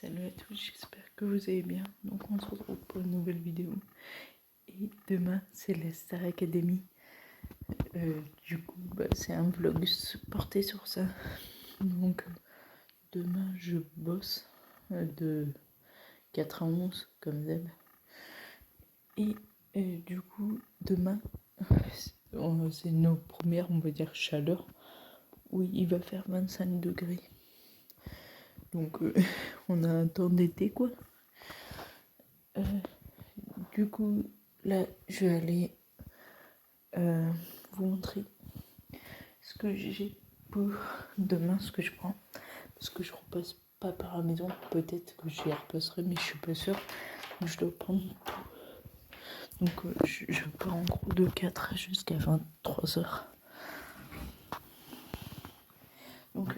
Salut à tous, j'espère que vous allez bien. Donc on se retrouve pour une nouvelle vidéo. Et demain c'est la Star Academy. C'est un vlog porté sur ça. Donc demain je bosse de 4 à 11 comme d'hab. Et demain c'est nos premières, on va dire, chaleurs. Oui, il va faire 25 degrés. Donc on a un temps d'été quoi. Là, je vais aller vous montrer ce que j'ai pour demain, ce que je prends. Parce que je repasse pas par la maison. Peut-être que j'y repasserai, mais je suis pas sûre. Donc, je dois prendre tout. Donc, je pars en gros de 4 jusqu'à 23h. Donc,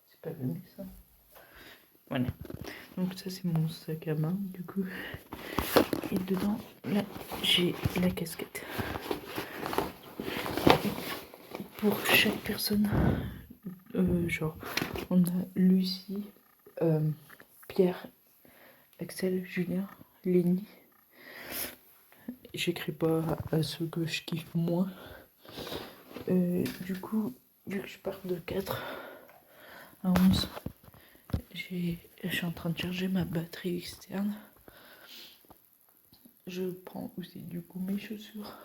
c'est pas venu ça. Voilà. Donc, ça, c'est mon sac à main, du coup. Et dedans, là, j'ai la casquette. Pour chaque personne, on a Lucie, Pierre, Axel, Julien, Lénie. J'écris pas à ceux que je kiffe moins. Vu que je pars de 4 à 11, je suis en train de charger ma batterie externe. Je prends aussi mes chaussures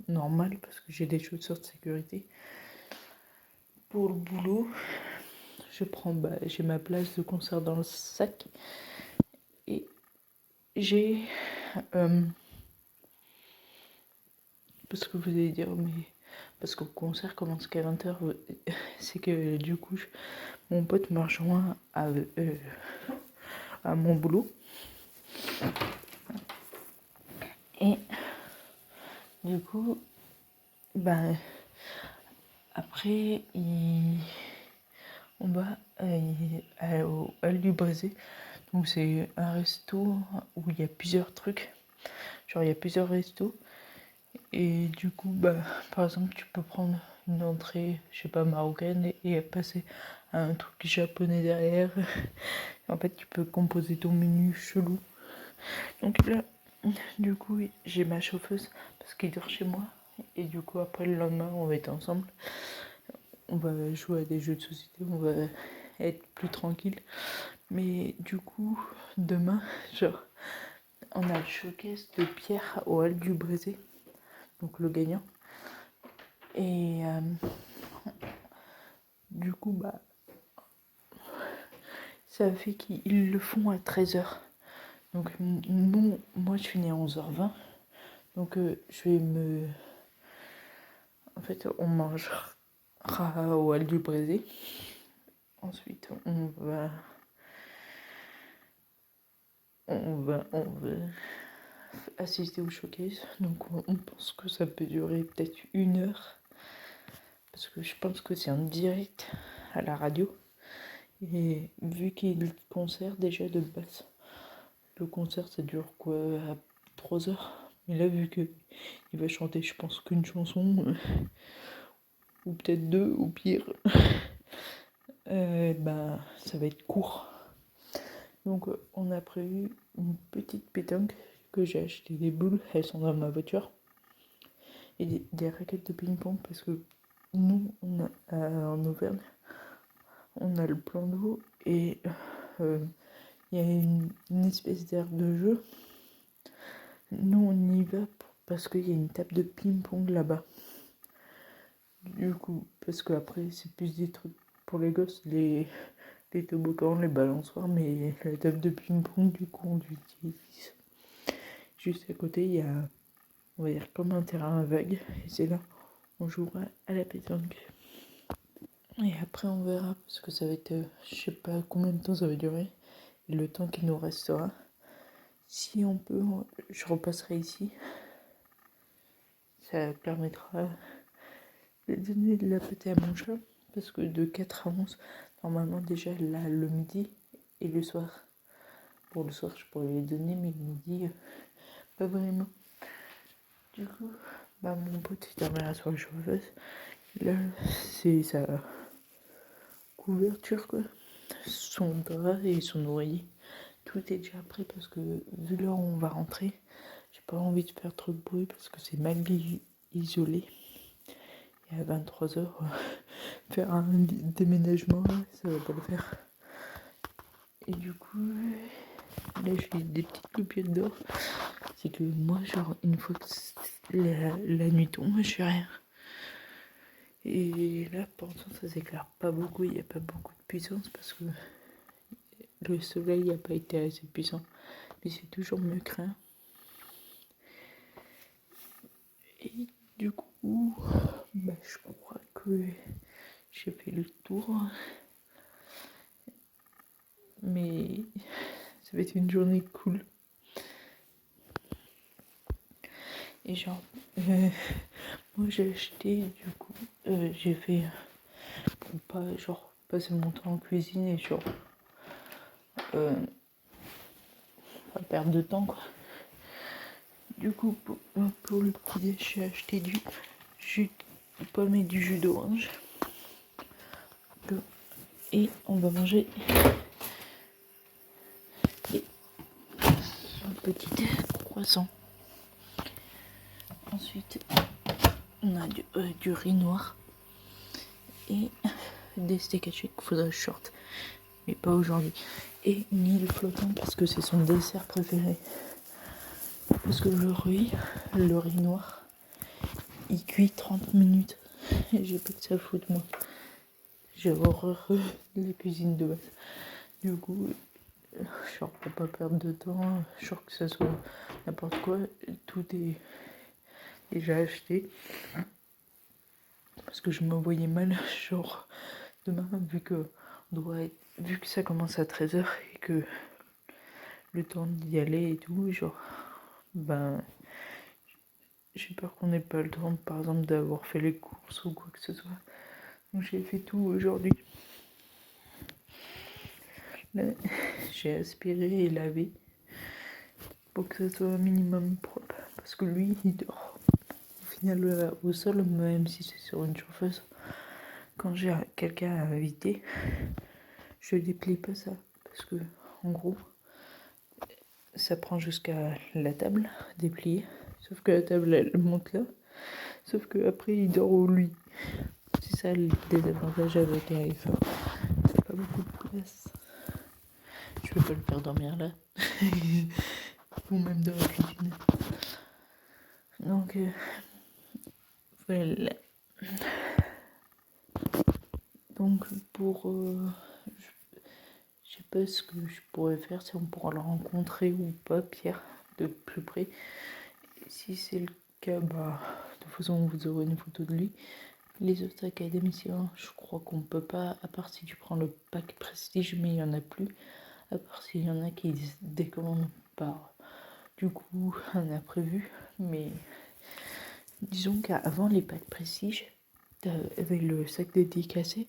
normales parce que j'ai des chaussures de sécurité. Pour le boulot, j'ai ma place de concert dans le sac. Et j'ai... parce que vous allez dire, mais... Parce que le concert commence qu'à 20h. C'est que mon pote m'a rejoint à mon boulot. Et après, on va au Hall du Brésil. Donc c'est un resto où il y a plusieurs trucs. Genre il y a plusieurs restos. Et par exemple, tu peux prendre une entrée, je sais pas, marocaine et passer à un truc japonais derrière. En fait, tu peux composer ton menu chelou. Donc là, j'ai ma chauffeuse parce qu'il dort chez moi. Et après le lendemain, on va être ensemble. On va jouer à des jeux de société, on va être plus tranquille. Mais demain, on a le showcase de Pierre au Hall du Brésil. Donc le gagnant. Et ça fait qu'ils le font à 13h. Donc moi je finis à 11h20. Donc en fait, on mangera au Hall du Brésil. Ensuite, on va assister au showcase. Donc on pense que ça peut durer peut-être 1 heure. Parce que je pense que c'est en direct à la radio. Et vu qu'il y a le concert déjà de base, le concert ça dure à 3 heures. Mais là, vu qu'il va chanter, je pense qu'une chanson, ou peut-être 2, ou pire, ça va être court. Donc on a prévu une petite pétanque que j'ai acheté des boules, elles sont dans ma voiture. Et des raquettes de ping-pong parce que nous, en Auvergne, on a le plan d'eau et il y a une espèce d'aire de jeu. Nous, on y va parce qu'il y a une table de ping-pong là-bas. Parce qu'après, c'est plus des trucs pour les gosses, les toboggans, les balançoires, mais la table de ping-pong, on l'utilise. Juste à côté, il y a, on va dire, comme un terrain vague, et c'est là on jouera à la pétanque. Et après, on verra, parce que ça va être, je sais pas combien de temps ça va durer, et le temps qu'il nous restera. Si on peut, je repasserai ici. Ça permettra de donner de la pâtée à mon chat, parce que de 4 à 11, normalement déjà là le midi et le soir. Pour le soir, je pourrais les donner, mais le midi, pas vraiment. Mon pote il dormira sur la chauffeuse. Là, c'est sa couverture quoi. son drap et son oreiller. Tout est déjà prêt parce que vu l'heure où on va rentrer, j'ai pas envie de faire trop de bruit parce que c'est mal isolé. Et à 23h, faire un déménagement, ça va pas le faire. Et du coup, là j'ai des petites loupiottes d'or. C'est que moi, genre, une fois que la nuit tombe, je fais rien. Et là, pourtant, ça s'éclaire pas beaucoup, il n'y a pas beaucoup de puissance parce que le soleil n'a pas été assez puissant. Mais c'est toujours mieux que rien. Et du coup, je crois que j'ai fait le tour. Mais ça va être une journée cool. Et genre, moi j'ai acheté, du coup, j'ai fait pour pas, genre, passer mon temps en cuisine et genre, pas perdre de temps, quoi. Du coup, pour le petit déj, j'ai acheté du jus de pomme et du jus d'orange. Et on va manger des petits croissants. Ensuite, on a du riz noir et des steaks hachés qu'il faudra que je sorte, mais pas aujourd'hui. Et une île flottante parce que c'est son dessert préféré. Parce que le riz noir, il cuit 30 minutes. Et j'ai pas que ça à foutre, moi. J'ai horreur de la cuisine de base. Du coup, genre pour pas perdre de temps, genre que ça soit n'importe quoi, tout est déjà acheté. Parce que je me voyais mal, genre demain, vu que ça commence à 13h et que le temps d'y aller et tout, genre, j'ai peur qu'on n'ait pas le temps, par exemple, d'avoir fait les courses ou quoi que ce soit. Donc j'ai fait tout aujourd'hui. Là, j'ai aspiré et lavé pour que ça soit un minimum propre. Parce que lui, il dort au final au sol, même si c'est sur une chauffeuse. Quand j'ai quelqu'un à inviter, je déplie pas ça. Parce que, en gros, ça prend jusqu'à la table, dépliée. Sauf que la table, elle monte là. Sauf que après il dort au lit. C'est ça le désavantage avec l'iPhone. Il n'y a pas beaucoup de place. Je peux pas le faire dormir là. Ou même dans la cuisine. Donc, voilà. Donc, je sais pas ce que je pourrais faire, si on pourra le rencontrer ou pas, Pierre, de plus près. Et si c'est le cas, de toute façon, vous aurez une photo de lui. Les autres académiciens, je crois qu'on peut pas, à part si tu prends le pack prestige, mais il y en a plus. À part s'il y en a qui décommandent par du coup un imprévu. Mais disons qu'avant les packs prestige, t'avais le sac dédicacé.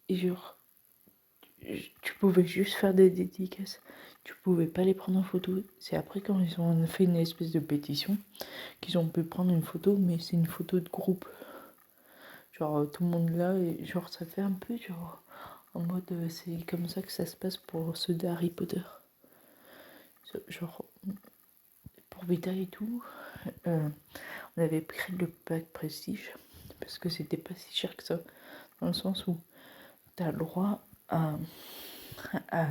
Et genre, tu pouvais juste faire des dédicaces. Tu pouvais pas les prendre en photo. C'est après quand ils ont fait une espèce de pétition qu'ils ont pu prendre une photo, mais c'est une photo de groupe. Genre tout le monde là, et genre ça fait un peu genre en mode c'est comme ça que ça se passe pour ceux d'Harry Potter. Genre pour Vita et tout, on avait pris le pack prestige parce que c'était pas si cher que ça. Dans le sens où t'as le droit à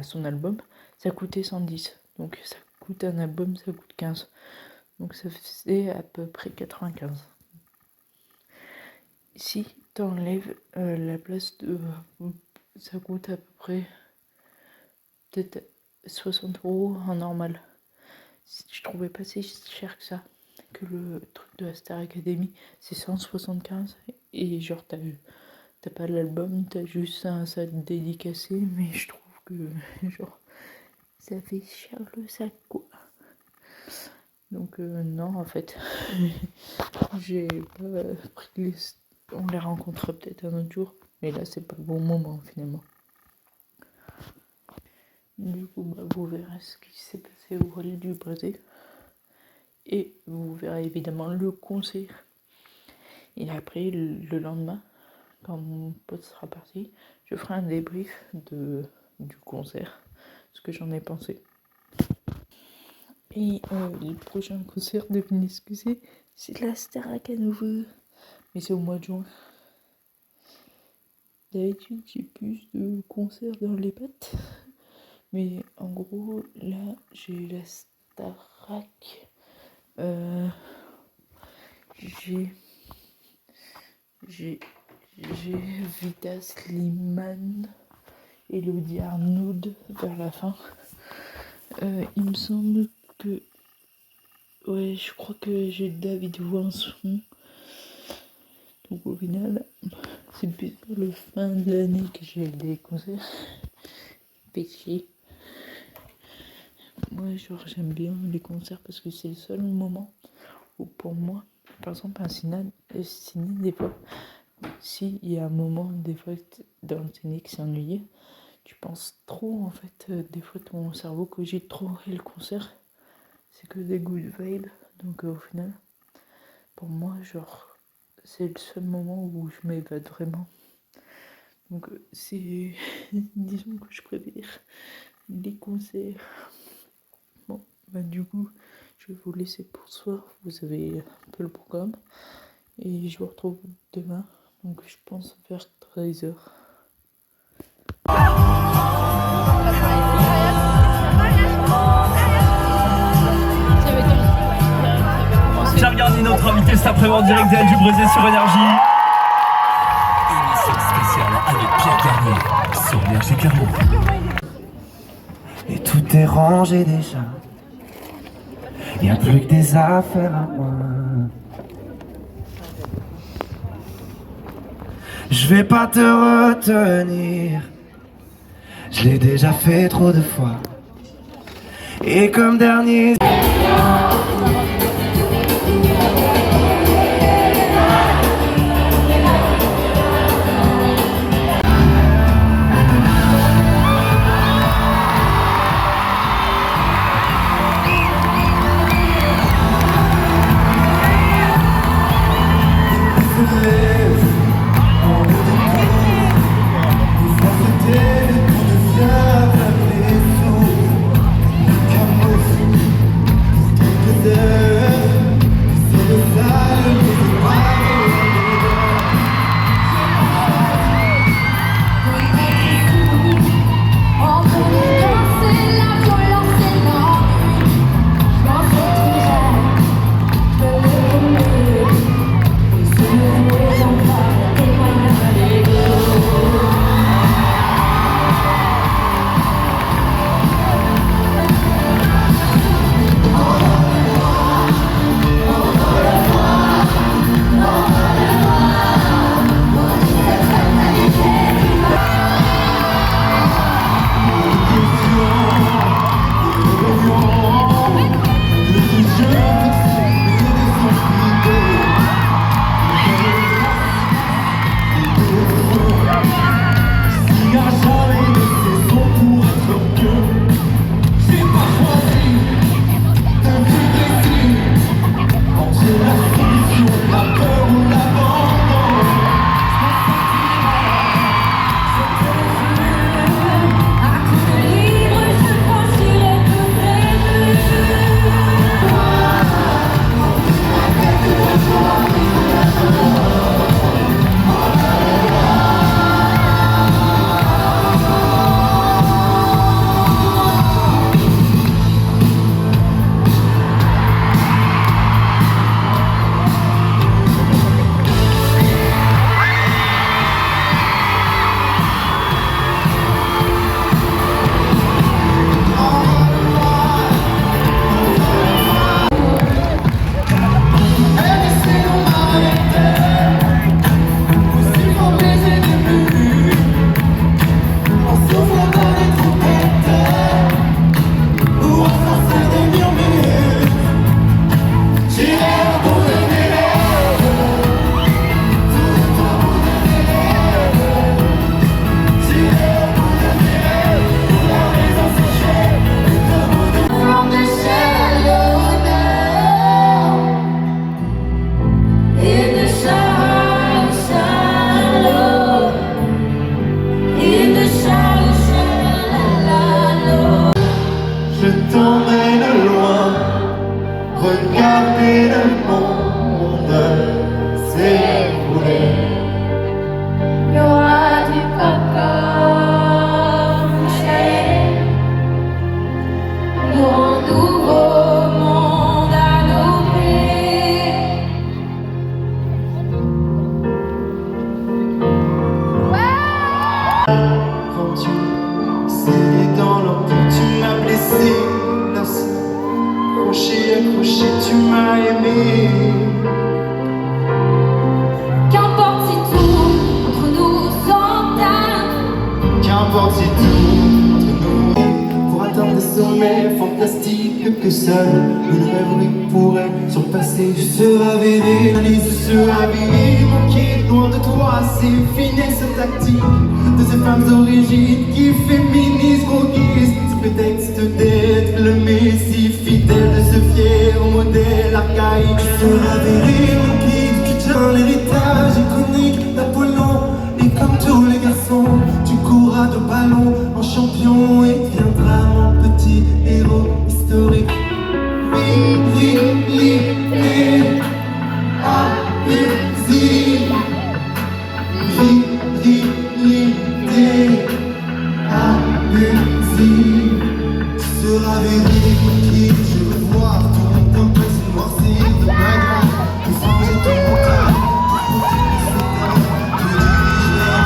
son album, ça coûtait 110. Donc ça coûte un album, ça coûte 15. Donc ça faisait à peu près 95. Si t'enlèves la place de... ça coûte à peu près peut-être 60 € en normal. Je trouvais pas si cher que ça. Que le truc de la Star Academy, c'est 175. Et genre t'as pas l'album, t'as juste un sac dédicacé. Mais je trouve que genre ça fait cher le sac quoi. Donc non en fait. J'ai pas pris les... On les rencontrera peut-être un autre jour. Mais là c'est pas le bon moment finalement. Du coup vous verrez ce qui s'est passé au Rallye du Brésil. Et vous verrez évidemment le concert. Et après le lendemain, quand mon pote sera parti, je ferai un débrief du concert, ce que j'en ai pensé. Et le prochain concert, devinez ce que c'est la Starac à nouveau. Mais c'est au mois de juin. D'habitude, j'ai plus de concerts dans les pattes. Mais en gros, là, j'ai la Starac. J'ai Vita Slimane, Elodie Arnould vers la fin. Il me semble que... Ouais, je crois que j'ai David Vincent. Donc au final, c'est plus pour le fin de l'année que j'ai des concerts. Péché. Moi, genre, j'aime bien les concerts parce que c'est le seul moment où pour moi, par exemple, un ciné des fois, si il y a un moment, des fois, dans le ciné qui s'est ennuyé, tu penses trop, en fait, des fois, ton cerveau cogite trop, et le concert, c'est que des good vibes, donc au final, pour moi, genre, c'est le seul moment où je m'évade vraiment. Donc c'est, disons que je préfère les concerts. Bon, bah du coup, je vais vous laisser pour ce soir, vous avez un peu le programme, et je vous retrouve demain, donc je pense vers 13h. J'ai regardé notre invité cet après-midi en direct d'Elle du Brésil sur Énergie. Émission spéciale avec Pierre Garnier sur Énergie Clermont. Et tout est rangé déjà. Y'a plus que des affaires à moi. Je vais pas te retenir. Je l'ai déjà fait trop de fois. Et comme dernier. je t'emmène loin. Regardez le monde s'écrouler. Il y aura du popcorn chaud, mon nouveau monde à nos pieds. Quand tu saignes dans l'encre, tu m'as blessé. Accroché, tu m'as aimé. Qu'importe si tout entre nous s'entame, Qu'importe si tout entre nous. Pour atteindre des sommets fantastiques que seul une rêverie pourrait surpasser. Je serai avéré, je serai avéré, manqué loin de toi. C'est finesse tactique de ces femmes d'origine qui féminisent, conquisent prétexte d'être le messie fidèle de ce fier modèle archaïque. Je serai avéré, mon guide, qui tient l'héritage iconique d'Apollon. Et comme tous les garçons, tu courras de ballon en champion et deviendras mon petit héros historique. Virilité, abusive. Virilité, abusive. Tu seras vérifié, je veux voir ton teint se noircir de bagarre, pour changer ton mental. Que dirige vers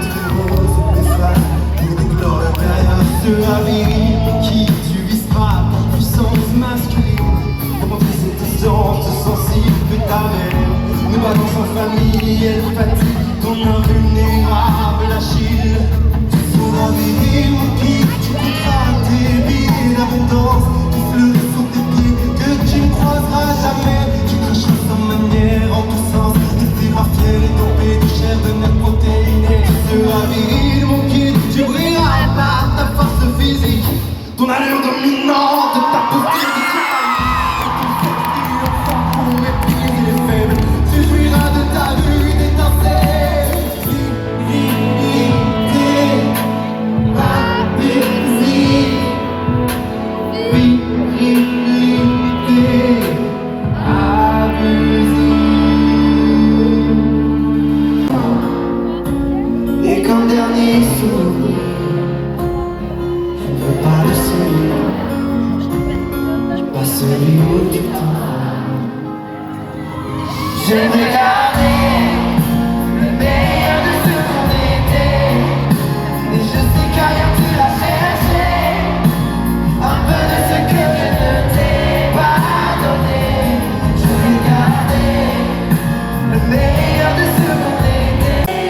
des roses et des flammes, pour déclore le gaillard. Tu seras vérifié, tu viseras ton puissance masculine, pour montrer cette distance sensible que ta mère. Nous battons sans famille, elle fatigue ton invulnérable Achille. Tu seras vérifié, mon guide, tu coûteras tes billets d'abondance qui fleurissent sous tes pieds, que tu ne croiseras jamais. Tu cracheras sans manière en tous sens, tes fibres fières et tombées de chair de nerfs protéinés. Tu seras viril, mon guide, tu brilleras par ta force physique, ton allure dominante, ta posture de l'enfant pour mépriser les faibles. Tu jouiras de ta vue d'étincelle. Et comme dernier souvenir, je ne veux pas le souvenir, pas celui où tu t'en vas. J'aimerais garder le meilleur de ce qu'on était, et je sais qu'ailleurs tu l'as cherché, un peu de ce que je ne t'ai pas donné. Je vais garder le meilleur de ce qu'on était.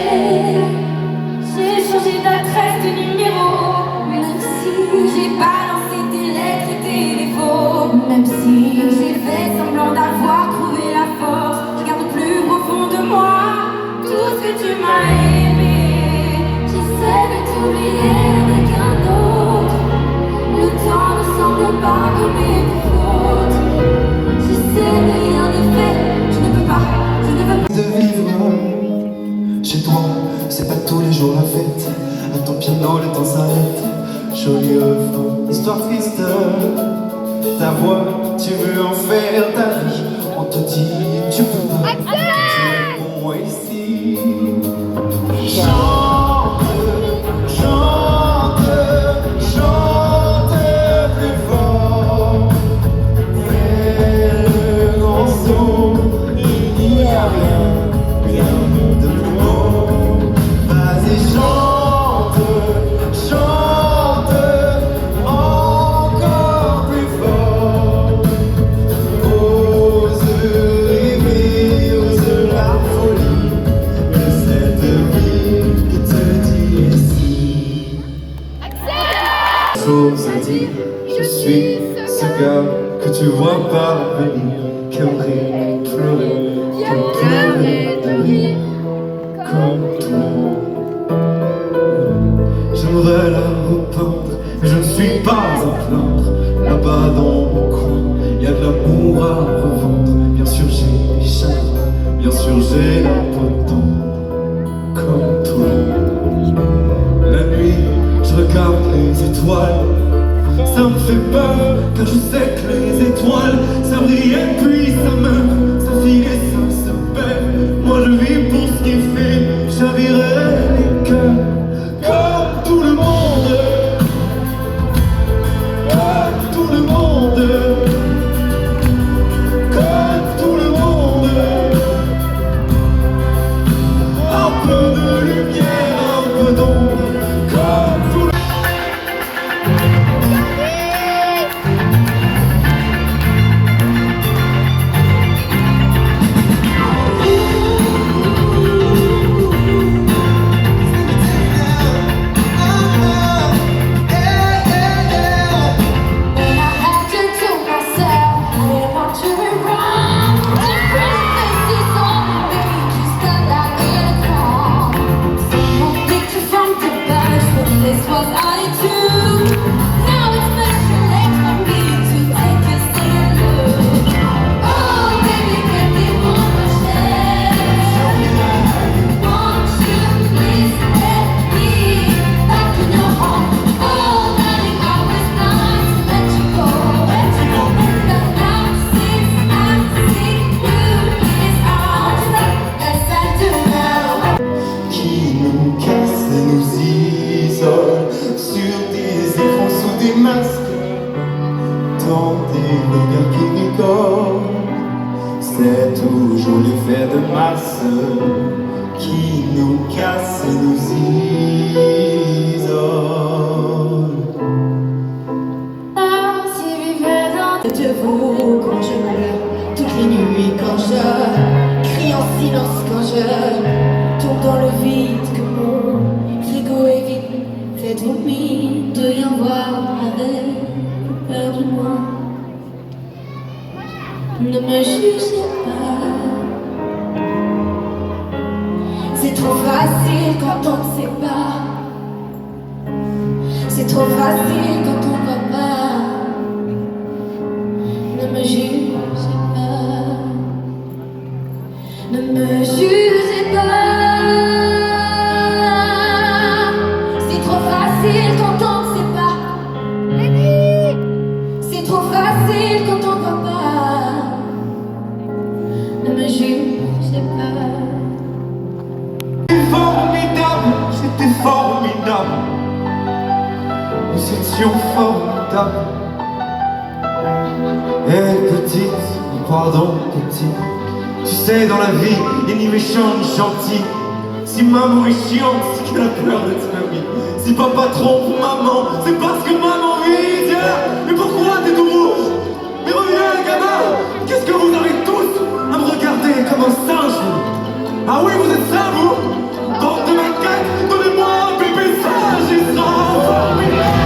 j'ai changé d'adresse, de numéro, même si j'ai balancé tes lettres et tes défauts, même si j'ai fait semblant d'avoir trouvé la force. Je garde au plus profond de moi tout ce que tu m'as aimé. J'essaie de t'oublier avec un autre. Le temps ne semble pas gommer tes fautes. J'essaie mais rien n'est fait. Je ne peux pas, je ne veux pas. De vivre chez toi, c'est pas tous les jours la fête. À ton piano, le temps s'arrête. Jolie œuvre, histoire triste. Ta voix, tu veux en faire ta vie. On te dit, tu peux pas. Tu es pour moi ici. Chante, chante, chante plus fort. Fais le grand saut, il n'y a rien de plus beau. Vas-y, chante, chante encore plus fort. Ose rêver, ose la folie de cette vie qui te dit ici. Chose à dire, je suis ce gars que tu vois pas venir, qui aimerait pleurer, de rire, comme toi. J'aimerais la repeindre, mais je ne suis pas un peintre. Là-bas dans mon coin, y a de l'amour à revendre. Bien sûr j'ai des chagrins, bien sûr j'ai l'impotent, comme toi. La nuit, je regarde les étoiles, ça me fait peur, car je sais que les étoiles, ça brille et puis ça meurt, ça file et ça se perd. Moi je vis pour ce qui fait chavirer les cœurs, comme tout le monde, comme tout le monde, comme tout le monde. Un peu de lumière, un peu d'ombre, comme tout le monde. And I had to tell myself I didn't want to be wrong. Different faces on the page, stuff that ain't wrong. Some picture from the past, but this was all it took. Now it's much too late for me to take a second look. Oh, baby, give me one more chance. Won't you please let me back in your home? Oh, darling, I was blind to let you go. But now since I see you in his arms, yes I do now. Qui nous casse et nous isole sur des écrans sous des masques, dans des regards qui rigolent. C'est toujours l'effet de masse qui nous casse et nous isole. Ah, si vivait dans de vous quand je pleure, toutes les nuits quand je crie en silence, quand je tombe dans le vide, que mon frigo est vide. Faites-vous mine de rien voir avec peur de moi. Ne me jugez pas. C'est trop facile quand on ne sait pas. C'est trop facile quand on ne voit pas. Ne me jugez pas. Ne me jugez pas. C'est trop facile quand on ne sait pas. C'est trop facile quand on ne voit pas. Ne me jugez pas. Formidable, c'était formidable. Nous étions formidables. Et petite, pardon petite, tu sais dans la vie, il n'y a ni méchant ni gentil. Si maman est chiante, c'est qu'elle a peur d'être mamie. Si papa trompe maman, c'est parce que maman vit. Mais pourquoi t'es tout rouge? Mais reviens gamin, qu'est-ce que vous avez tous à me regarder comme un singe vous? Ah oui, vous êtes ça vous? Bande de macaques, donnez-moi un bébé sage et ça formidable.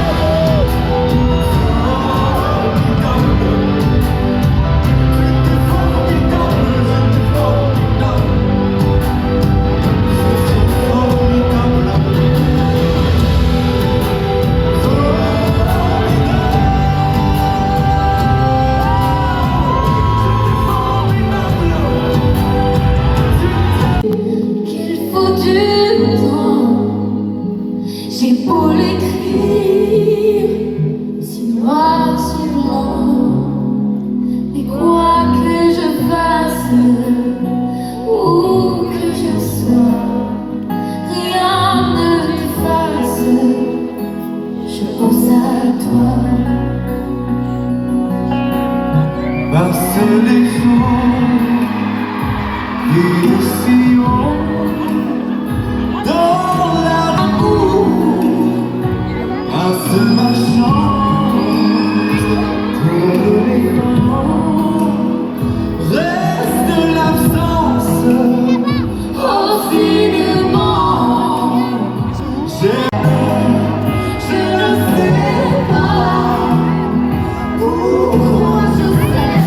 Qu'il faut du temps, j'ai beau l'écrire, si noir sur blanc. Mais quoi que je fasse, où que je sois, rien ne m'efface. Je pense à toi. Passent les jours et les sillons dans l'amour, passe ma chance, tous les moments, reste l'absence, Oh, finalement, je ne sais pas pourquoi je sais.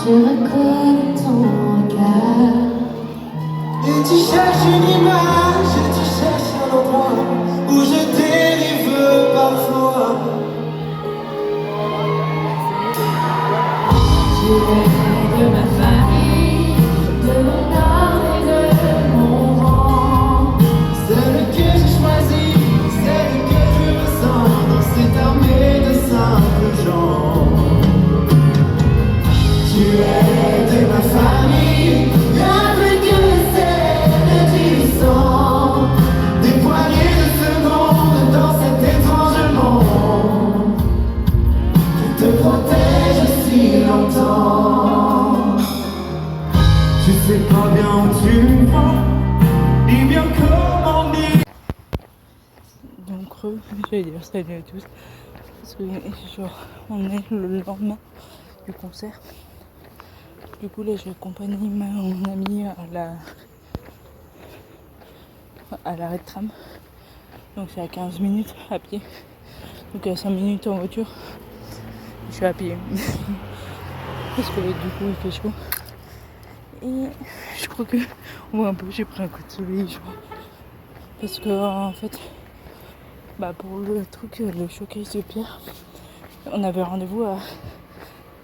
Je reconnais ton regard. Et tu cherches une image, et tu cherches un endroit où je dérive parfois. Tu es de ma famille, de mon âme et de mon rang. Celle que j'ai choisie, celle que je ressens dans cette armée de simples gens. Tu es de ma famille, Rien que celle du sang. des poignées de secondes dans cet étrange monde qui te protège si longtemps. Tu sais pas bien où tu vas, ni bien comment ni. Donc, je vais dire salut à tous. Parce que, genre, on est le lendemain du concert. Du coup, là, j'accompagne mon amie à l'arrêt de tram. Donc, c'est à 15 minutes à pied. Donc, à 5 minutes en voiture. Je suis à pied. Parce que, du coup, il fait chaud. Et je crois que, ouais, un peu, j'ai pris un coup de soleil, je crois. Parce que, en fait, bah, pour le truc, le showcase de Pierre, on avait rendez-vous à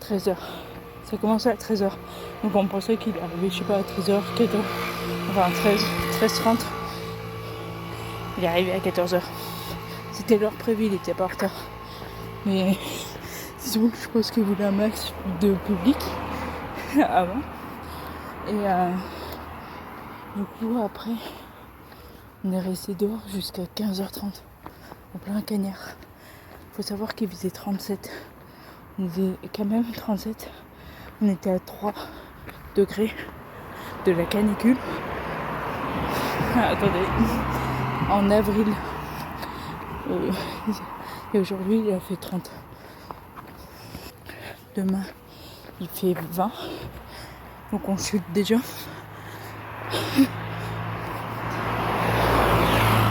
13h. Ça commençait à 13h. Donc on pensait qu'il arrivait, je sais pas, à 13h, 14h, enfin 13h30. Il est arrivé à 14h. C'était l'heure prévue, il était pas en retard. Mais disons que je pense qu'il voulait un max de public avant. Et du coup, après, on est resté dehors jusqu'à 15h30, en plein cagnard. Faut savoir qu'il faisait 37. On faisait quand même 37. On était à 3 degrés de la canicule. Ah, attendez, en avril. Et aujourd'hui, il a fait 30. Demain, il fait 20. Donc on chute déjà.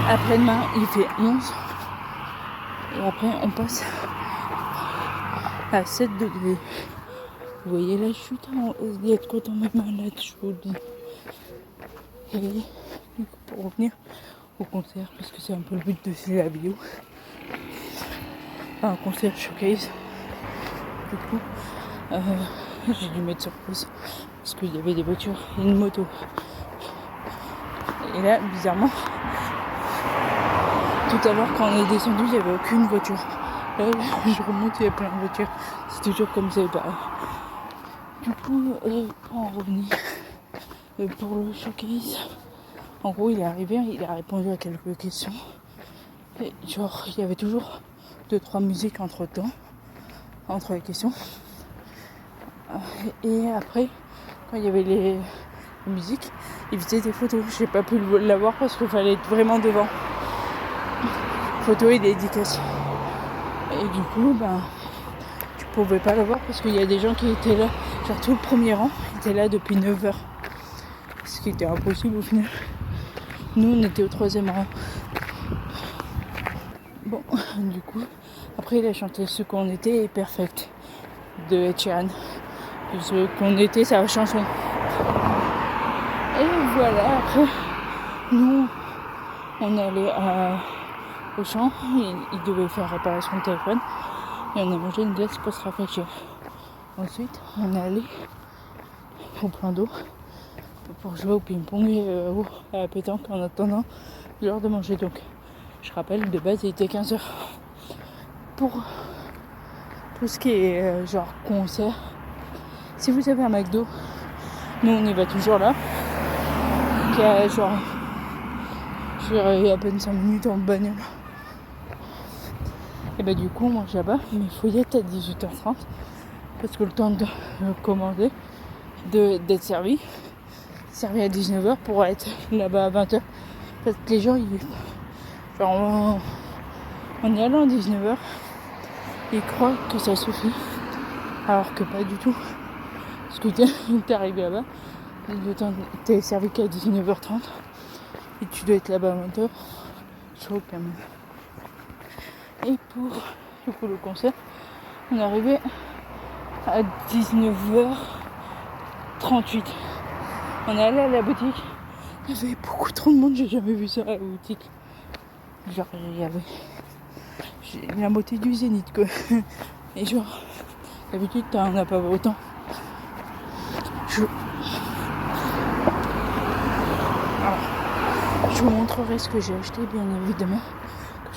Après-demain, il fait 11. Et après, on passe à 7 degrés. Vous voyez la chute, il y a de quoi tomber malade, je vous le dis. Et du coup, pour revenir au concert, parce que c'est un peu le but de la vidéo, un concert showcase. Du coup, j'ai dû mettre sur pause parce qu'il y avait des voitures et une moto. Et là, bizarrement, tout à l'heure quand on est descendu, il n'y avait aucune voiture. Là, je remonte, il y a plein de voitures. C'est toujours comme ça. Du coup, pour en revenir, pour le showcase, en gros, il est arrivé, il a répondu à quelques questions. Et genre, il y avait toujours 2-3 musiques entre les questions. Et après, quand il y avait les musiques, il faisait des photos. J'ai pas pu l'avoir parce qu'il fallait être vraiment devant. Photos et dédicaces. Et du coup, tu pouvais pas l'avoir parce qu'il y a des gens qui étaient là. Genre tout le premier rang était là depuis 9h. Ce qui était impossible au final. Nous, on était au 3e rang. Bon, du coup, après il a chanté Ce qu'on était et Perfect de Ed Sheeran. Ce qu'on était, sa chanson. Et voilà, après, nous, on allait au champ, il devait faire réparation de téléphone. Et on a mangé une glace pour se rafraîchir. Ensuite, on est allé au point d'eau pour jouer au ping-pong et à la pétanque en attendant l'heure de manger. Donc, je rappelle, de base, il était 15h. Pour tout ce qui est genre concert, si vous avez un McDo, nous on y va toujours là. Qui a genre, je dirais à peine 5 minutes en bagnole. Et du coup, on mange là-bas, mais il faut y être à 18h30 parce que le temps de commander, d'être servi à 19h pour être là-bas à 20h. Parce que les gens, genre, en y allant à 19h, ils croient que ça suffit, alors que pas du tout. Parce que t'es arrivé là-bas, t'es servi qu'à 19h30 et tu dois être là-bas à 20h. Chaud quand même. Et pour du coup, le concert, on est arrivé à 19h 38. On est allé à la boutique. Il y avait beaucoup trop de monde, j'ai jamais vu ça à la boutique. Genre, il y avait la moitié du Zénith, quoi. Et genre, d'habitude, t'en as pas autant. Alors, je vous montrerai ce que j'ai acheté, bien évidemment.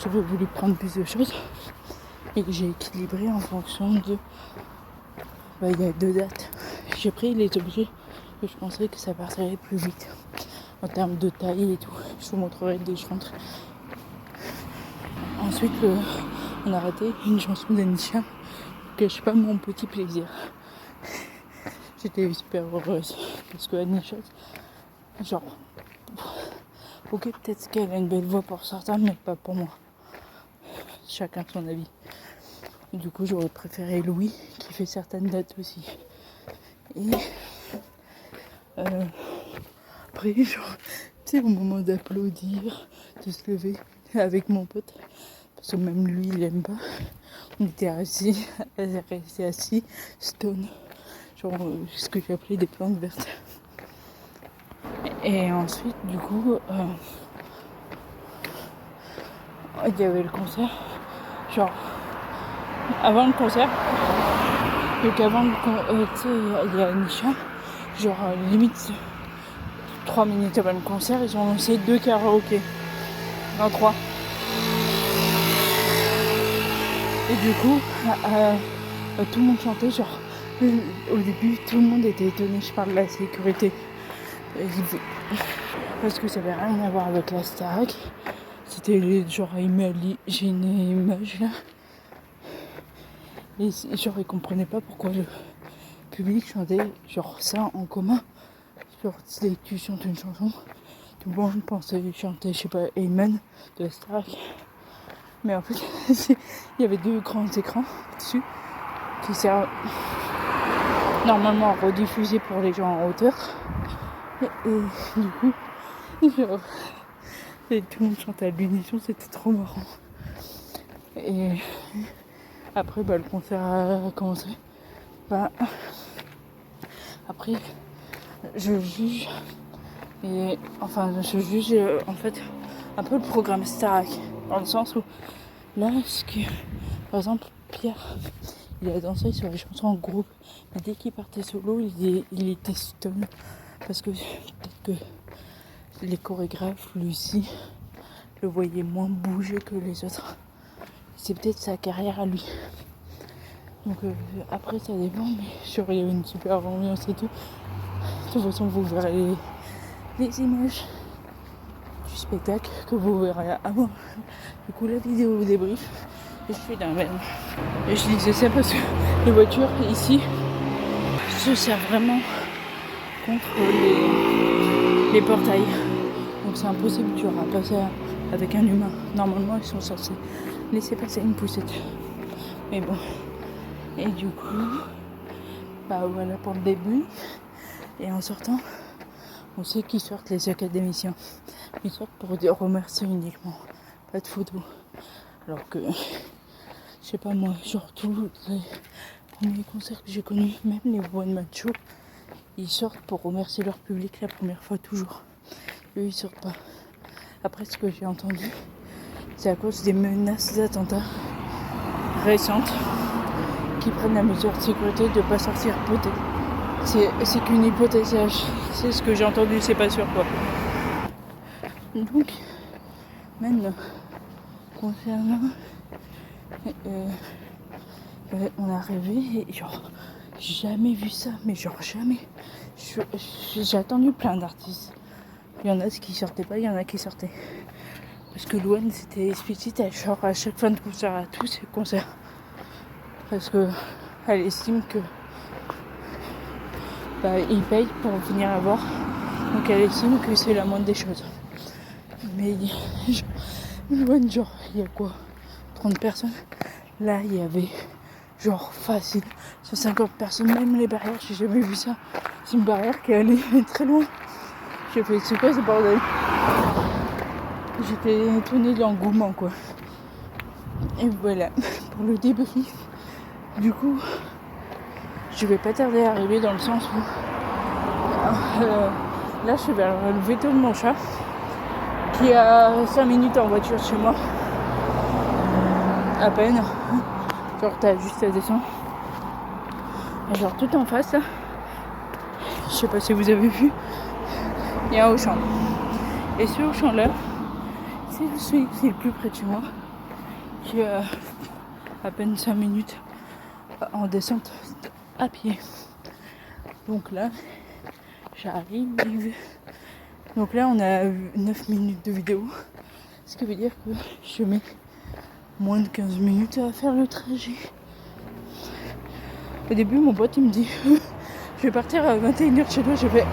J'aurais voulu prendre plus de choses. Et que j'ai équilibré en fonction de... il y a 2 dates. J'ai pris les objets que je pensais que ça partirait plus vite. En termes de taille et tout. Je vous montrerai dès que je rentre. Ensuite, on a raté une chanson d'Anisha. Ne cache pas mon petit plaisir. J'étais super heureuse. Parce que Anisha, genre... Ok, peut-être qu'elle a une belle voix pour certains, mais pas pour moi. Chacun son avis. Et du coup, j'aurais préféré Louis, qui fait certaines dates aussi. Et après, genre, tu sais, au moment d'applaudir, de se lever avec mon pote, parce que même lui, il aime pas. On était restés assis, stone, genre ce que j'ai appelé des plantes vertes. Et ensuite, du coup, il y avait le concert, genre, avant le concert, donc avant le concert, tu sais, il y a Anisha, genre, limite, 3 minutes avant le concert, ils ont lancé 2 karaokés. Non, 3. Et du coup, tout le monde chantait, genre, au début, tout le monde était étonné, je parle de la sécurité. Parce que ça avait rien à voir avec la Starac. C'était genre, j'ai une image là. Et genre, ils comprenaient pas pourquoi le public chantait genre ça en commun. Genre, dès que tu chantes une chanson, tout le monde pensait chanter, je sais pas, Amen de la Starac. Mais en fait, il y avait 2 grands écrans dessus qui servent normalement à rediffuser pour les gens en hauteur. Et du coup, genre, et tout le monde chantait à l'unisson, c'était trop marrant. Et après, le concert a commencé. Après, je juge, en fait un peu le programme Starac, dans le sens où là, par exemple, Pierre, il a dansé sur les chansons en groupe, mais dès qu'il partait solo, il était stone, parce que peut-être que les chorégraphes, Lucie, le voyaient moins bouger que les autres. C'est peut-être sa carrière à lui. Donc après ça dépend, mais genre il y avait une super ambiance et tout. De toute façon vous verrez les images du spectacle que vous verrez avant. Du coup la vidéo débrief, et je suis d'un même. Et je disais ça parce que les voitures ici se servent vraiment contre les portails. Donc c'est impossible, tu auras passé avec un humain. Normalement ils sont censés laisser passer une poussette. Mais bon. Et du coup, voilà pour le début. Et en sortant, on sait qu'ils sortent les académiciens. Ils sortent pour dire remercier uniquement. Pas de photo. Alors que, je sais pas moi, genre tous les premiers concerts que j'ai connus, même les one man show, ils sortent pour remercier leur public la première fois toujours. Eux ils sortent pas. Après ce que j'ai entendu, c'est à cause des menaces d'attentats récentes qui prennent la mesure de sécurité de ne pas sortir peut-être. C'est qu'une hypothèse, c'est ce que j'ai entendu, c'est pas sûr quoi. Donc, maintenant, concernant, on est arrivé et genre, j'ai jamais vu ça, mais genre jamais. J'ai attendu plein d'artistes. Il y en a qui sortaient pas, il y en a qui sortaient. Parce que Louane c'était explicite, genre à chaque fin de concert, à tous ses concerts. Parce que elle estime que ils payent pour venir la voir. Donc elle estime que c'est la moindre des choses. Mais Louane, genre, il y a quoi, 30 personnes. Là, il y avait genre facile 150 personnes, même les barrières, j'ai jamais vu ça. C'est une barrière qui est allée très loin. J'ai fait, c'est quoi ce bordel? J'étais étonnée de l'engouement quoi. Et voilà, pour le débrief. Du coup, je vais pas tarder à arriver dans le sens où là, je suis vers le veto de mon chat, qui est à 5 minutes en voiture de chez moi. À peine. Genre, t'as juste à descendre. Et genre, tout en face, là, je sais pas si vous avez vu, il y a un Auchan. Et ce Auchan-là, c'est celui qui est le plus près de chez moi, qui est à peine 5 minutes en descente à pied. Donc là, j'arrive. Donc là, on a 9 minutes de vidéo. Ce qui veut dire que je mets moins de 15 minutes à faire le trajet. Au début, mon pote, il me dit je vais partir à 21h de chez toi. J'ai fait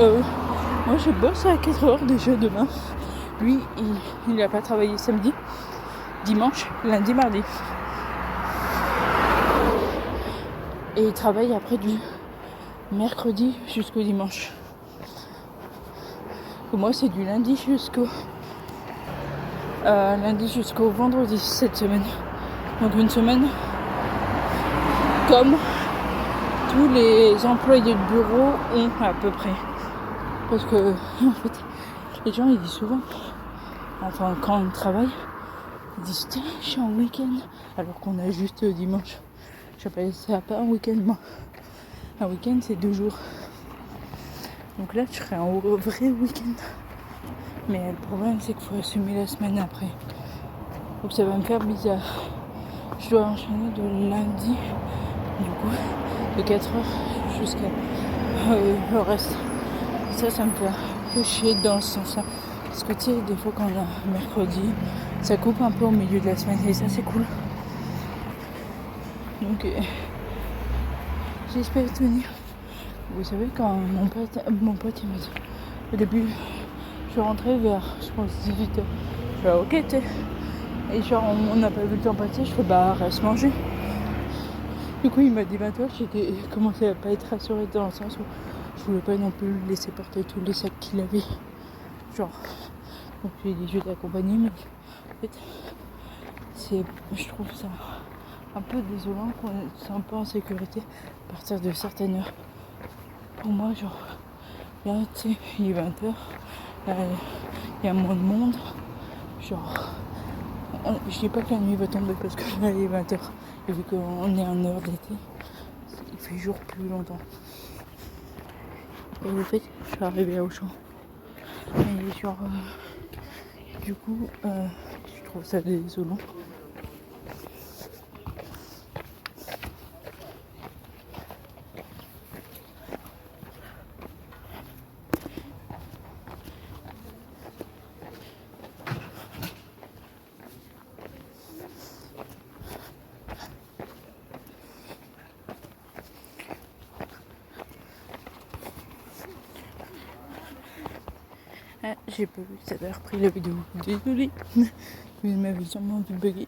moi, je bosse à 4h déjà demain. Lui, il n'a pas travaillé samedi, dimanche, lundi, mardi. Et il travaille après du mercredi jusqu'au dimanche. Et moi, c'est du lundi jusqu'au vendredi cette semaine. Donc une semaine comme tous les employés de bureau ont à peu près. Parce que en fait, les gens ils disent souvent, enfin quand on travaille, ils disent tiens, je suis en week-end, alors qu'on a juste dimanche. J'appelle ça pas un week-end moi. Un week-end c'est 2 jours. Donc là je serai en vrai week-end. Mais le problème c'est qu'il faut assumer la semaine après. Donc ça va me faire bizarre. Je dois enchaîner de lundi, du coup, de 4h jusqu'à le reste. Ça me fait un peu chier dans ce sens-là. Parce que tu sais, des fois quand on a mercredi, ça coupe un peu au milieu de la semaine et ça c'est cool. Donc j'espère tenir. Vous savez quand mon pote il m'a dit, au début, je suis rentrée vers, je pense, 18h. Je fais ok, tu sais. Et genre on n'a pas vu le temps passer, je fais bah reste manger. Du coup il m'a dit 20h, j'ai commencé à pas être rassurée dans le sens où je voulais pas non plus le laisser porter tous les sacs qu'il avait. Genre, donc j'ai dit je vais t'accompagner, mais en fait je trouve ça un peu désolant qu'on soit un peu en sécurité à partir de certaines heures. Pour moi genre, là tu sais, il est 20h, il y a moins de monde, genre, je dis pas que la nuit va tomber parce que là il est 20h et vu qu'on est en heure d'été, il fait jour plus longtemps. Et en fait, je suis arrivée au champ. Et genre, du coup, je trouve ça désolant. Ah, j'ai pas vu que ça avait repris la vidéo. Désolée. Mais ma vie sûrement dû bugger.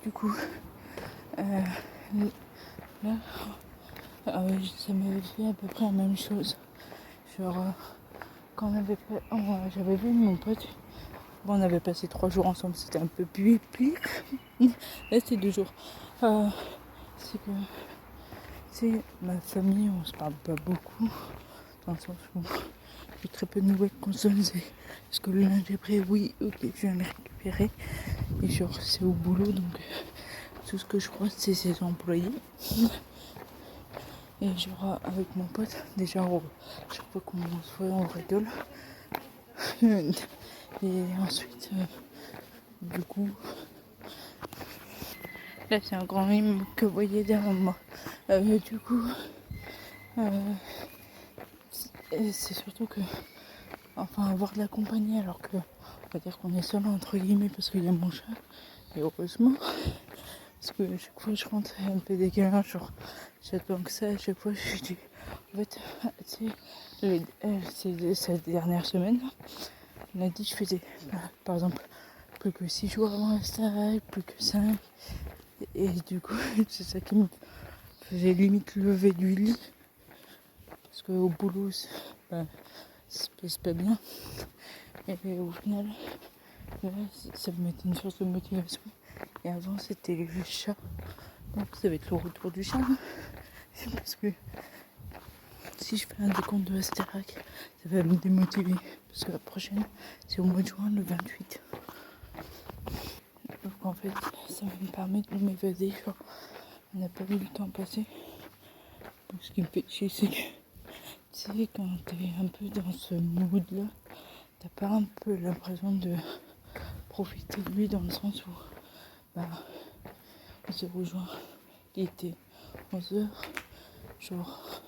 Du coup, là, ça m'avait fait à peu près la même chose. Genre, quand j'avais vu mon pote, bon, on avait passé 3 jours ensemble, c'était un peu pire. Là, c'était 2 jours. C'est que, c'est ma famille, on se parle pas beaucoup, dans le sens où j'ai très peu de nouvelles qu'on se donne. Est-ce que le linge est prêt? Oui, ok, je viens le récupérer. Et genre, c'est au boulot, donc tout ce que je croise, c'est ses employés. Et genre, avec mon pote, déjà, chaque fois qu'on se voit, on rigole. Et ensuite, du coup, là, c'est un grand immeuble que vous voyez derrière moi. Du coup, c'est surtout que, enfin, avoir de la compagnie alors que, on va dire qu'on est seul entre guillemets parce qu'il y a mon chat. Et heureusement, parce que chaque fois je rentre un peu dégueulasse, genre j'attends que ça, à chaque fois je dis, en fait, tu sais, cette dernière semaine, lundi je faisais, par exemple, plus que 6 jours avant la stage, plus que 5. Et du coup, c'est ça qui me faisait limite lever du lit. Parce qu'au boulot, ça se passe pas bien. Et au final, là, ça me mettait une source de motivation. Et avant, c'était le chat. Donc ça va être le retour du chat. Parce que si je fais un décompte de la Starac, ça va me démotiver. Parce que la prochaine, c'est au mois de juin, le 28. Donc en fait, ça va me permettre de m'évader. Genre, on n'a pas vu le temps passer. Donc ce qui me fait chier, c'est que, tu sais, quand t'es un peu dans ce mood-là, t'as pas un peu l'impression de profiter de lui dans le sens où, bah, on s'est rejoint, il était 11h, genre,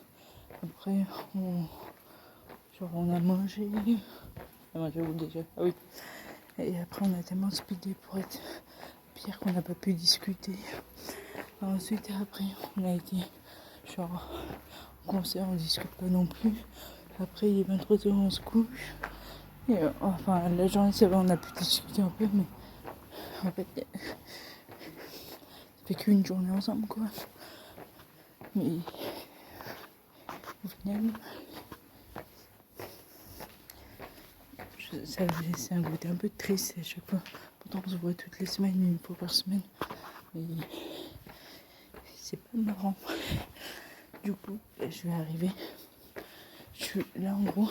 après, on a mangé où déjà? Ah oui. Et après, on a tellement speedé pour être pire qu'on n'a pas pu discuter. Ensuite, après, on a été genre au concert, on discute pas non plus. Après, il est 23h, on se couche. Et, enfin, la journée, c'est vrai, on a pu discuter un peu, mais en fait, ça fait qu'une journée ensemble, quoi. Mais au final, ça c'est un côté un peu triste à chaque fois. Pourtant, on se voit toutes les semaines, une fois par semaine. Mais c'est pas marrant. Du coup, je vais arriver. Je suis là en gros.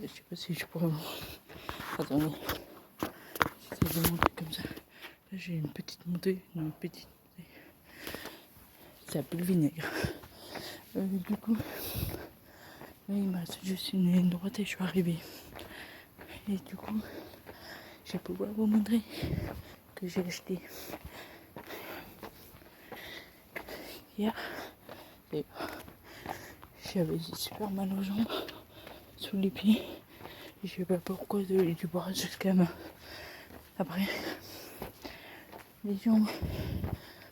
Je sais pas si je pourrais vous. Attendez. J'essaie de monter comme ça. Là, j'ai une petite montée. Une petite montée. Ça s'appelle le vinaigre. Du coup, là, il me reste juste une ligne droite et je suis arrivé. Et du coup, je vais pouvoir vous montrer que j'ai acheté hier. Et j'avais super mal aux jambes, sous les pieds. Et je sais pas pourquoi du bras jusqu'à ma. Après, les jambes,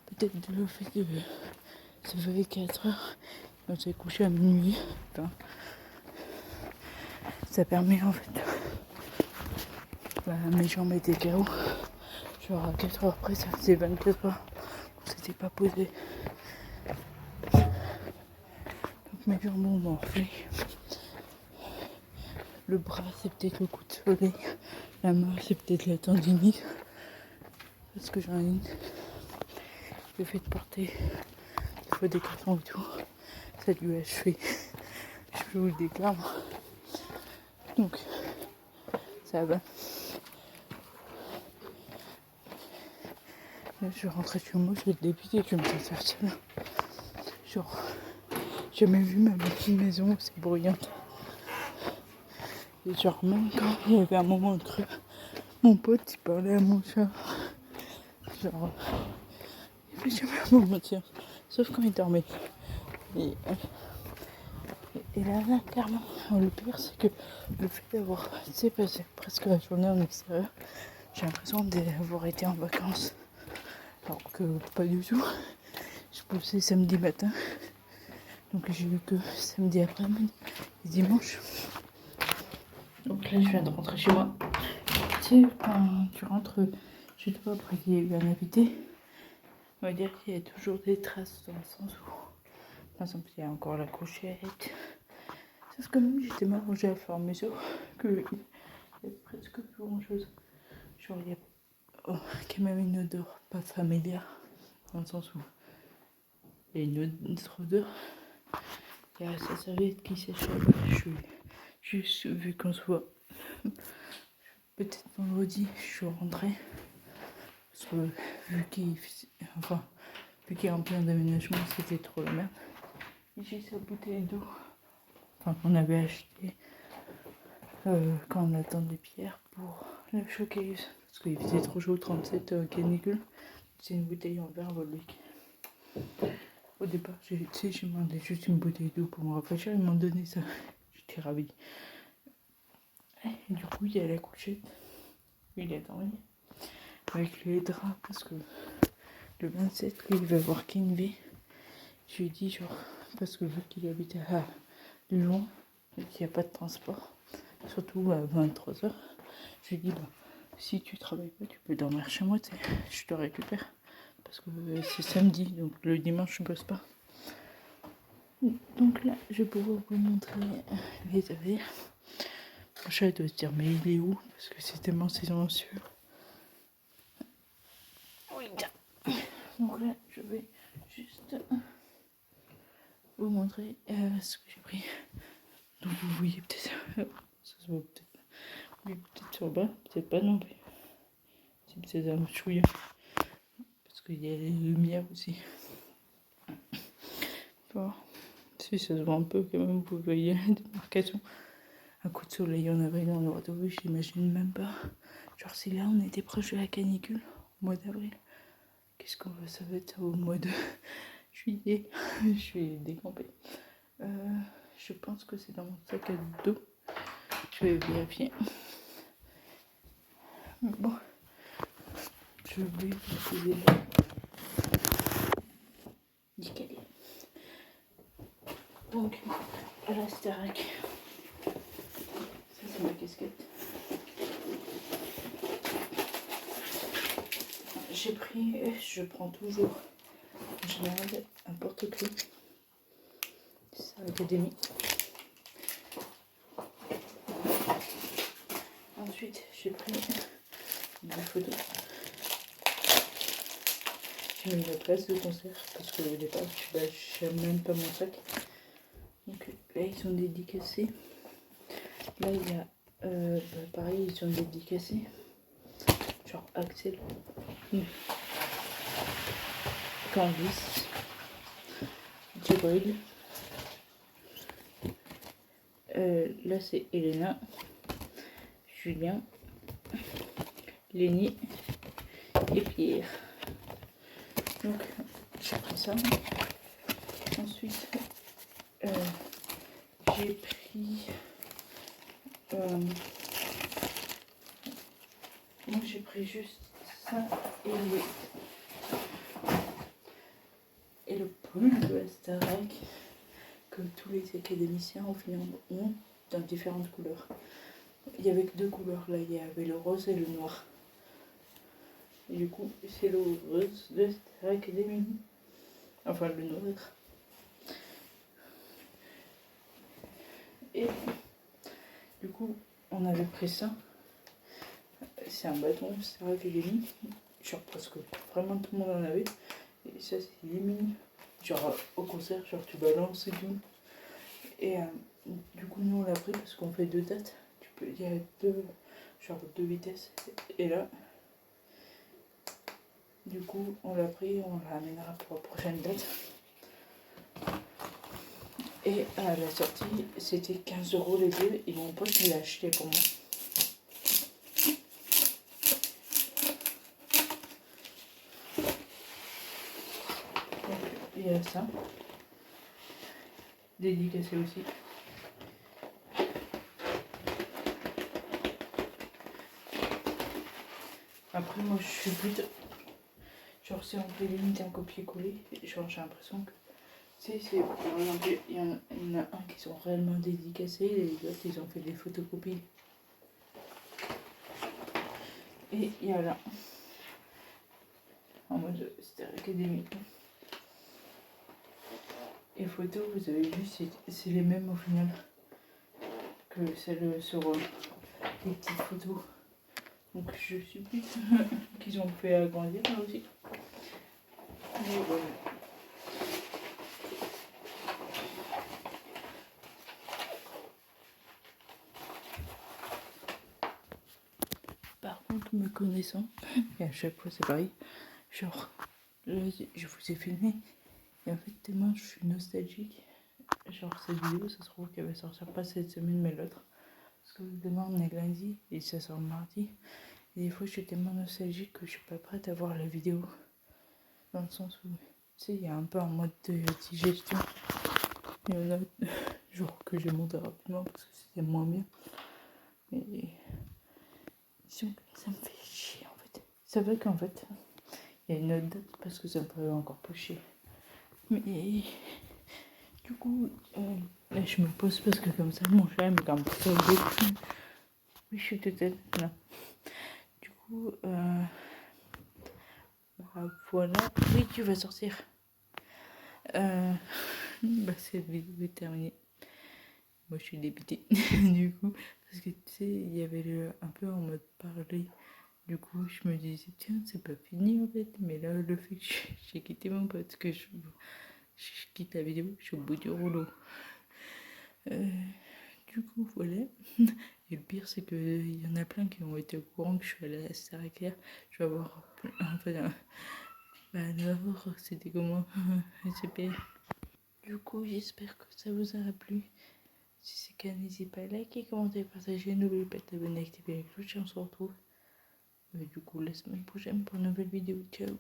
peut-être le fait de se lever 4 heures, on s'est couché à minuit. Enfin, ça permet en fait. Bah, mes jambes étaient KO. Genre à 4 heures près, ça faisait 24 heures qu'on s'était pas posé. Donc mes jambes ont morflé. Le bras, c'est peut-être le coup de soleil. La main, c'est peut-être la tendinite. Parce que j'en ai une. Le fait de porter des fois des cartons et tout, ça lui a achevé. Je vous le déclare. Donc, ça va. Là, je vais rentrer chez moi, je vais le débiter, je vais me sentir seule. Genre, j'ai jamais vu ma petite maison aussi bruyante. Et genre, même quand il y avait un moment de creux, mon pote il parlait à mon chat. Genre, il fait jamais un moment de silence, sauf quand il dormait. Et là, clairement, le pire, c'est que le fait d'avoir, tu sais, passé presque la journée en extérieur, j'ai l'impression d'avoir été en vacances. Alors que pas du tout. Je bossais samedi matin. Donc j'ai eu que samedi après-midi et dimanche. Donc là, je viens de rentrer chez moi. Tu sais, quand tu rentres chez toi après qu'il y ait eu un invité, on va dire qu'il y a toujours des traces dans le sens où, par exemple, il y a encore la couchette. C'est comme j'étais m'arrangée à faire mesure qu'il y a presque plus grand chose. Genre, il y a quand même une odeur pas familière, dans le sens où il y a une autre odeur. Il y a sa serviette qui s'échappe. Je suis juste vu qu'on se voit. Peut-être vendredi, je suis rentrée. Parce que vu qu'il est en plein d'aménagement, c'était trop la merde. Et j'ai sa bouteille d'eau. Enfin, qu'on avait acheté quand on attendait Pierre pour le showcase. Parce qu'il faisait trop chaud, 37 canicule. C'est une bouteille en verre Volvic. Au départ, j'ai demandé juste une bouteille d'eau pour me rafraîchir. Ils m'ont donné ça. J'étais ravie. Et du coup, il y a la couchette. Il est dormi. Avec les draps. Parce que le 27, lui, il va voir Kinvey. Je lui ai dit, genre, parce que vu qu'il habite à Lyon, et qu'il n'y a pas de transport, surtout à 23h, je lui ai dit, bah, si tu travailles pas, tu peux dormir chez moi, je te récupère. Parce que c'est samedi, donc le dimanche, je bosse pas. Donc là, je vais pouvoir vous montrer les avis. Mon chat doit se dire, mais il est où? Parce que c'est tellement silencieux. Oui, donc là, je vais juste vous montrer ce que j'ai pris. Donc vous voyez peut-être, ça se voit peut-être, oui, peut-être sur le bas, peut-être pas non plus. C'est peut-être un chouïa, parce qu'il y a les lumières aussi. Bon, si ça se voit un peu quand même, vous voyez des marcations. Un coup de soleil en avril en Europe, j'imagine même pas. Genre si là on était proche de la canicule, au mois d'avril, qu'est-ce qu'on va, ça va être au mois de juillet. Je suis décampée. Je pense que c'est dans mon sac à dos. Je vais vérifier. Mais bon, je vais vous aider. Nickel. Donc, la Starac. Ça, c'est ma casquette. J'ai pris, je prends toujours en général un porte-clés. C'est à l'académie. Ensuite, j'ai pris des photos. J'ai mis la place de concert parce que au départ, je n'aime même pas mon sac. Donc là, ils sont dédicacés. Là, il y a pareil, ils sont dédicacés. Genre Axel, Candice, Djibril. Là, c'est Elena, Julien, Lénie et Pierre. Donc, j'ai pris ça. Ensuite, j'ai pris... moi, j'ai pris juste ça et le pull de la Starac que tous les académiciens au final ont dans différentes couleurs. Il y avait que 2 couleurs là, il y avait le rose et le noir. Et du coup, c'est le rose de Star Academy. Enfin, le noir. Et du coup, on avait pris ça. C'est un bâton Star Academy. Genre, parce que vraiment tout le monde en avait. Et ça, c'est mini. Genre, au concert, genre, tu balances et tout. Et du coup, nous, on l'a pris parce qu'on fait 2 dates. Il y a 2 vitesses. Et là, du coup, on l'a pris, on la ramènera pour la prochaine date. Et à la sortie, c'était 15 € les deux. Et mon pote, il l'a acheté pour moi. Donc, il y a ça. Dédicacé aussi. Après, moi, je suis plutôt... Genre, si on fait limite un copier-coller, genre, j'ai l'impression que... C'est par exemple, il y en a un qui sont réellement dédicacés, et les autres, ils ont fait des photocopies. Et il y a là, en mode Star Academy. Et photos, vous avez vu, c'est les mêmes au final que celles sur les petites photos. Donc je suppose qu'ils ont fait agrandir là aussi. Mais voilà. Par contre, me connaissant, et à chaque fois c'est pareil, genre, là, je vous ai filmé, et en fait, tellement je suis nostalgique. Genre, cette vidéo, ça se trouve qu'elle va sortir pas cette semaine, mais l'autre. Parce que demain, on est lundi, et ça sort mardi. Et des fois, je suis tellement nostalgique que je suis pas prête à voir la vidéo. Dans le sens où, tu sais, il y a un peu un mode de digestion. Il y en a jours que j'ai monté rapidement parce que c'était moins bien. Mais ça me fait chier en fait. C'est vrai qu'en fait, il y a une autre date parce que ça me ferait encore plus chier. Mais du coup, là je me pose parce que comme ça, mon chat il me garde pas ça au bec. Oui, je suis toute là. Du coup, voilà. Oui, tu vas sortir. Cette vidéo est terminée. Moi, je suis dépitée, du coup, parce que tu sais, il y avait un peu en mode parler. Du coup, je me disais, tiens, c'est pas fini en fait. Mais là, le fait que j'ai quitté mon pote, que je quitte la vidéo, je suis au bout du rouleau. Du coup, voilà. Et le pire, c'est qu'il y en a plein qui ont été au courant que je suis allée à Star-Éclair. Je vais avoir enfin, bah alors, c'était comment? Super. Du coup, j'espère que ça vous aura plu. Si c'est le cas, n'hésitez pas à liker, commenter, partager. N'oubliez pas de vous abonner, activer la cloche et on se retrouve du coup la semaine prochaine pour une nouvelle vidéo. Ciao.